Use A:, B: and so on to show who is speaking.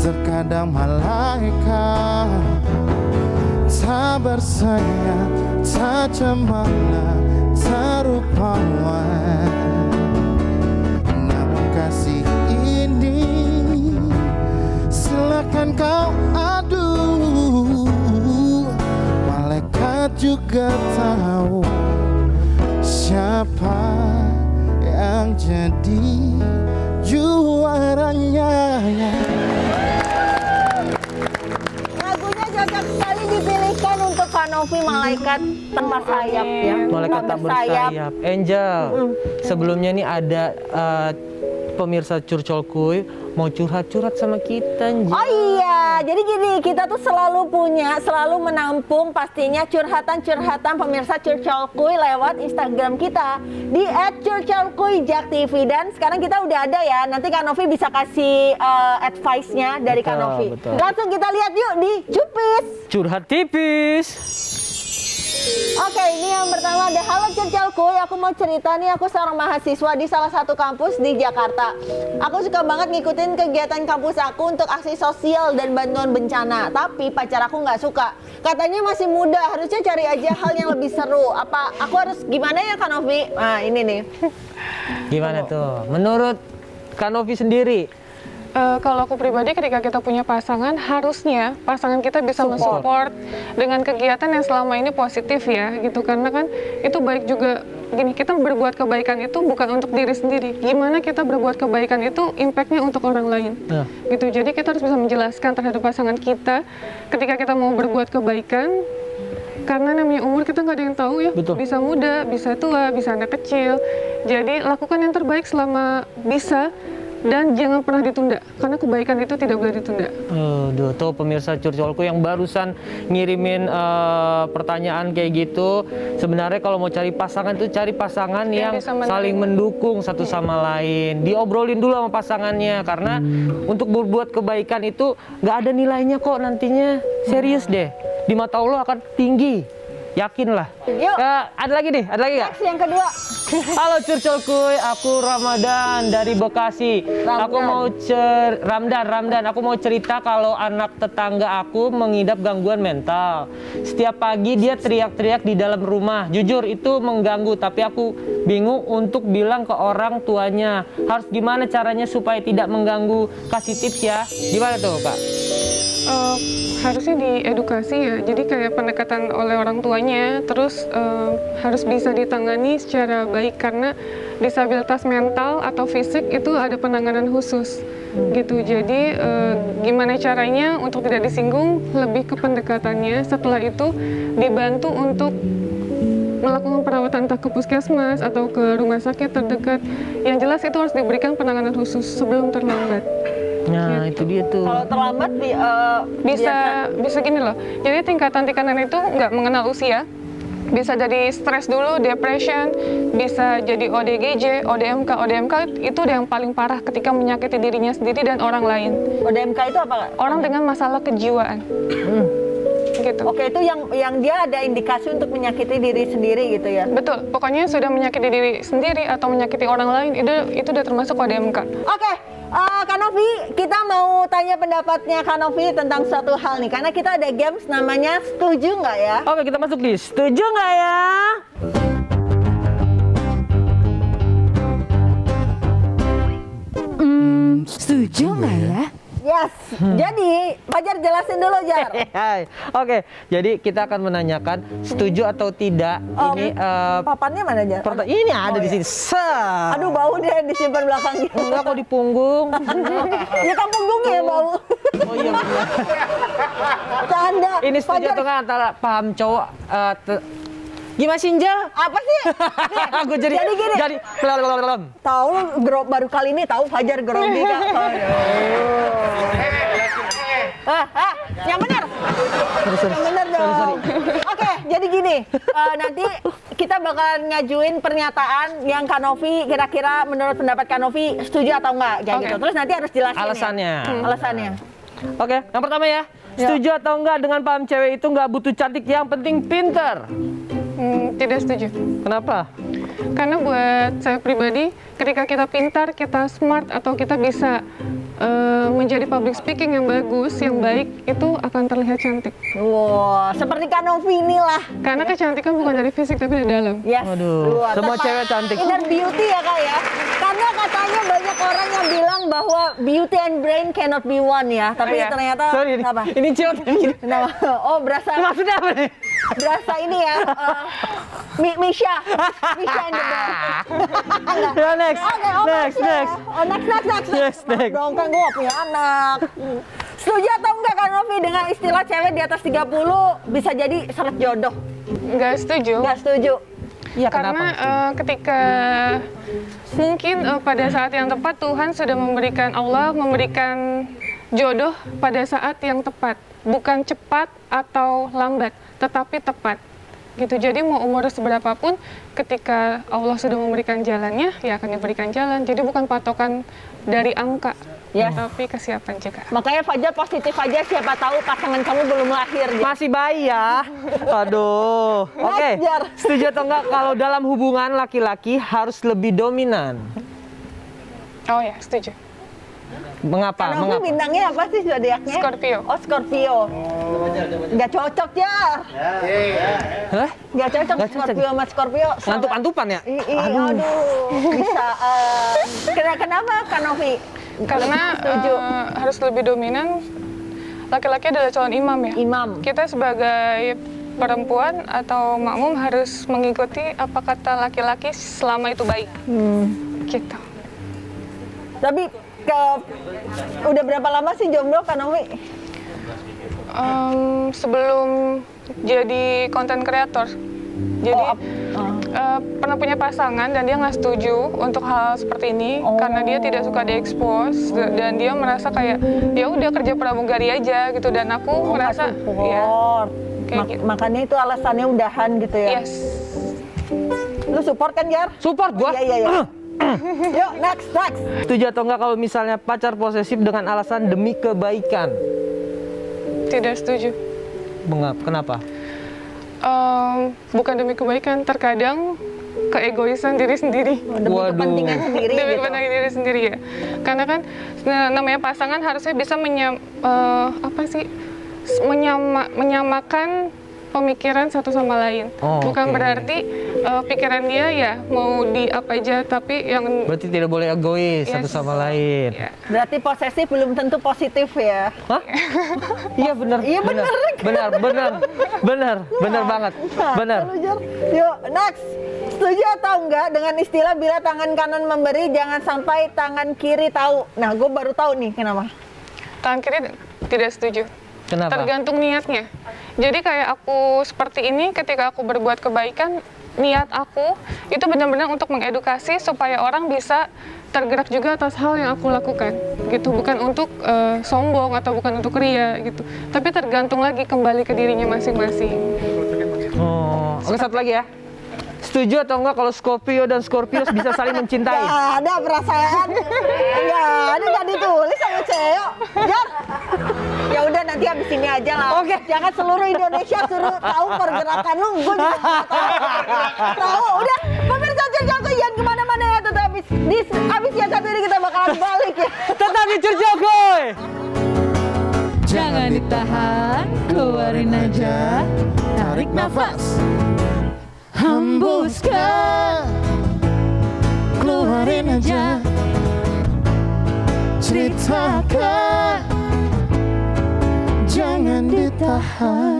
A: Terkadang malaikat tak bersayap, tak cemana, tak rupawan. Namun kasih ini silakan kau adu. Malaikat juga tahu siapa yang jadi juaranya.
B: Lagunya cocok sekali dipilihkan untuk Kak Novi, Malaikat Tanpa Sayap ya.
C: Malaikat tak bersayap. Angel, sebelumnya nih ada pemirsa Curcol Kuy mau curhat-curhat sama kita, Angel.
B: Oh iya, jadi gini, kita tuh selalu menampung pastinya curhatan-curhatan pemirsa Curcol Kuy lewat Instagram kita di @curcolkuyjaktv. Dan sekarang kita udah ada ya, nanti Kak Novi bisa kasih advice-nya dari Kak Novi.
C: Betul.
B: Langsung kita lihat yuk di Cupis.
C: Curhat tipis.
B: Oke, ini yang pertama ada, halo Curcol Kuy, aku mau cerita nih, aku seorang mahasiswa di salah satu kampus di Jakarta. Aku suka banget ngikutin kegiatan kampus aku untuk aksi sosial dan bantuan bencana, tapi pacar aku nggak suka. Katanya masih muda, harusnya cari aja hal yang lebih seru. Apa aku harus gimana ya Kak Novi? Nah ini nih.
C: Gimana tuh? Menurut Kak Novi sendiri?
D: Kalau aku pribadi, ketika kita punya pasangan, harusnya pasangan kita bisa mensupport dengan kegiatan yang selama ini positif ya, gitu. Karena kan itu baik juga. Gini, kita berbuat kebaikan itu bukan untuk diri sendiri. Gimana kita berbuat kebaikan itu impactnya untuk orang lain, gitu. Jadi kita harus bisa menjelaskan terhadap pasangan kita ketika kita mau berbuat kebaikan. Karena namanya umur kita nggak ada yang tahu ya.
C: Betul.
D: Bisa muda, bisa tua, bisa anak kecil. Jadi lakukan yang terbaik selama bisa. Dan jangan pernah ditunda, karena kebaikan itu tidak boleh ditunda.
C: Aduh, tuh pemirsa Curcolku yang barusan ngirimin pertanyaan kayak gitu. Sebenarnya kalau mau cari pasangan itu cari pasangan yang saling mendukung satu sama lain. Diobrolin dulu sama pasangannya, karena untuk berbuat kebaikan itu nggak ada nilainya kok nantinya. Serius deh, di mata Allah akan tinggi. Yakinlah.
B: Yuk.
C: Ada lagi nih, ada lagi nggak?
B: Next, yang kedua.
C: Halo Curcol Kuy, aku Ramadan dari Bekasi. Aku mau Ramdan. Aku mau cerita kalau anak tetangga aku mengidap gangguan mental. Setiap pagi dia teriak-teriak di dalam rumah. Jujur itu mengganggu, tapi aku bingung untuk bilang ke orang tuanya. Harus gimana caranya supaya tidak mengganggu? Kasih tips ya. Gimana tuh, Kak?
D: Harusnya diedukasi ya, jadi kayak pendekatan oleh orang tuanya, terus harus bisa ditangani secara baik, karena disabilitas mental atau fisik itu ada penanganan khusus gitu. Jadi gimana caranya untuk tidak disinggung, lebih ke pendekatannya. Setelah itu dibantu untuk melakukan perawatan entah ke puskesmas atau ke rumah sakit terdekat. Yang jelas itu harus diberikan penanganan khusus sebelum terlambat.
C: Nah, itu dia tuh.
B: Kalau terlambat
D: bisa gini loh. Jadi tingkatan itu nggak mengenal usia. Bisa jadi stres dulu, depression, bisa jadi ODGJ, ODMK. ODMK itu yang paling parah ketika menyakiti dirinya sendiri dan orang lain.
B: ODMK itu apa?
D: Orang dengan masalah kejiwaan. Gitu.
B: Oke, itu yang dia ada indikasi untuk menyakiti diri sendiri gitu ya?
D: Betul, pokoknya sudah menyakiti diri sendiri atau menyakiti orang lain, itu udah termasuk ODMK.
B: Oke, Kak Novi, kita mau tanya pendapatnya Kak Novi tentang suatu hal nih, karena kita ada games namanya Setuju Nggak Ya?
C: Oke, kita masuk di Setuju Nggak Ya?
E: Setuju nggak ya?
B: Yes, jadi Fajar jelasin dulu Jar.
C: Oke, jadi kita akan menanyakan setuju atau tidak. Ini
B: papannya mana Jar?
C: ini ada di sini.
B: Aduh, bau deh disimpan belakangnya.
C: Enggak kok di punggung.
B: Ya kan punggungnya ya bau.
C: Oh iya benar.
B: Canda.
C: Ini setuju atau nggak antara paham cowok gimana sih, Njal?
B: Apa sih?
C: Aku jadi
B: gini. Tahu baru kali ini tahu Fajar grogi Kak. Yang benar. Yang benar dong. Oke, jadi gini. Nanti kita bakalan ngajuin pernyataan yang Kak Novi kira-kira menurut pendapat Kak Novi setuju atau enggak kayak gitu. Terus nanti harus jelasin
C: alasannya.
B: Ya. Alasannya.
C: Oke, yang pertama ya. Setuju atau enggak dengan paham cewek itu nggak butuh cantik, yang penting pinter?
D: Tidak setuju.
C: Kenapa?
D: Karena buat saya pribadi, ketika kita pintar, kita smart, atau kita bisa menjadi public speaking yang bagus, yang baik, itu akan terlihat cantik.
B: Wow, seperti Kak Novi inilah.
D: Karena kecantikan bukan dari fisik tapi dari dalam.
B: Yes.
C: Waduh,
B: Luar.
C: semua
B: Tepat.
C: cewek cantik.
B: Inner beauty ya Kak ya. Karena katanya banyak orang yang bilang bahwa beauty and brain cannot be one ya. Tapi
D: Iya.
B: ternyata
C: Sorry,
B: kenapa?
C: ini cewek gini.
B: Kenapa? Oh berasa
C: Maksudnya apa nih?
B: berasa ini ya. Misha in the band.
C: Ya, next.
B: Oke, oh,
C: Next.
B: Oh, next.
C: Next.
B: Dong kan gue gak punya anak. Setuju atau enggak Kak Novi dengan istilah cewek di atas 30 bisa jadi seret jodoh?
D: Nggak setuju.
B: Nggak setuju.
C: Iya,
D: Karena ketika mungkin pada saat yang tepat Tuhan sudah Allah memberikan jodoh pada saat yang tepat, bukan cepat atau lambat, tetapi tepat. Gitu. Jadi mau umur seberapapun, ketika Allah sudah memberikan jalannya, ya akan diberikan jalan. Jadi bukan patokan dari angka,
B: Yes.
D: tapi kesiapan juga.
B: Makanya Fajar positif aja, siapa tahu pasangan kamu belum lahir. Jar.
C: masih bayi ya. Aduh. Oke.
B: Jar.
C: Setuju atau enggak kalau dalam hubungan laki-laki harus lebih dominan?
D: Oh ya, setuju.
C: Mengapa?
B: Kak Novi bintangnya apa sih zodiaknya?
D: Scorpio.
B: Oh Scorpio. Nggak cocok ya?
C: Hah?
B: Nggak cocok
C: Nggak cocok.
B: Scorpio sama Scorpio.
C: Ngantuk-ngantupan ya?
B: Aduh. Bisa. Kenapa Kak Novi?
D: Karena
B: Setuju.
D: harus lebih dominan. Laki-laki adalah calon imam ya.
B: Imam.
D: Kita sebagai perempuan atau makmum harus mengikuti apa kata laki-laki selama itu baik. Gitu.
B: Tapi udah berapa lama sih jomblo Kak Novi?
D: Sebelum jadi content creator. Jadi pernah punya pasangan dan dia nggak setuju untuk hal seperti ini karena dia tidak suka diekspos dan dia merasa kayak ya udah kerja pramugari aja gitu, dan aku merasa ya kayak gitu.
B: Makanya itu alasannya udahan gitu ya?
D: Yes.
B: Lu support kan Jar?
C: Support gua.
B: Iya. Yuk next.
C: Setuju atau enggak kalau misalnya pacar posesif dengan alasan demi kebaikan?
D: Tidak setuju.
C: Kenapa?
D: Bukan demi kebaikan, terkadang keegoisan diri sendiri.
B: Demi kepentingan sendiri
D: Demi
B: gitu.
D: kepentingan diri sendiri ya. Karena kan namanya pasangan harusnya bisa menyamakan pemikiran satu sama lain.
C: Oh,
D: Bukan
C: oke.
D: berarti pikiran dia ya mau di apa aja, tapi yang
C: Berarti tidak boleh egois satu
D: Yes.
C: sama lain.
D: ya.
B: Berarti posesif belum tentu positif ya?
C: Hah? Iya benar.
B: Iya, bener.
C: Benar banget. Benar.
B: Lu, Jar. Yuk next. Setuju atau enggak dengan istilah bila tangan kanan memberi jangan sampai tangan kiri tahu? Nah gue baru tahu nih kenapa.
D: Tangan kiri tidak setuju.
C: Kenapa?
D: Tergantung niatnya. Jadi kayak aku seperti ini, ketika aku berbuat kebaikan, niat aku itu benar-benar untuk mengedukasi supaya orang bisa tergerak juga atas hal yang aku lakukan. Gitu, bukan untuk sombong atau bukan untuk ria gitu. Tapi tergantung lagi kembali ke dirinya masing-masing.
C: Oh, oke, satu lagi ya. Setuju atau enggak kalau Scorpio dan Scorpius bisa saling mencintai?
B: Gak ada perasaan. Gak ditulis sama Ceo. Jar. Ya udah nanti habis ini aja lah.
C: Oke.
B: Jangan seluruh Indonesia suruh tahu pergerakan lu. Gue juga nggak tahu. Udah. Pemirsa Curcolku jangan kemana-mana ya. Tetap habis yang satu ini kita bakalan balik ya.
C: Tetap di Curcolkoy.
E: Jangan ditahan, keluarin aja. Tarik nafas, hembuskan, keluarin aja.
A: Ceritakan, jangan ditahan.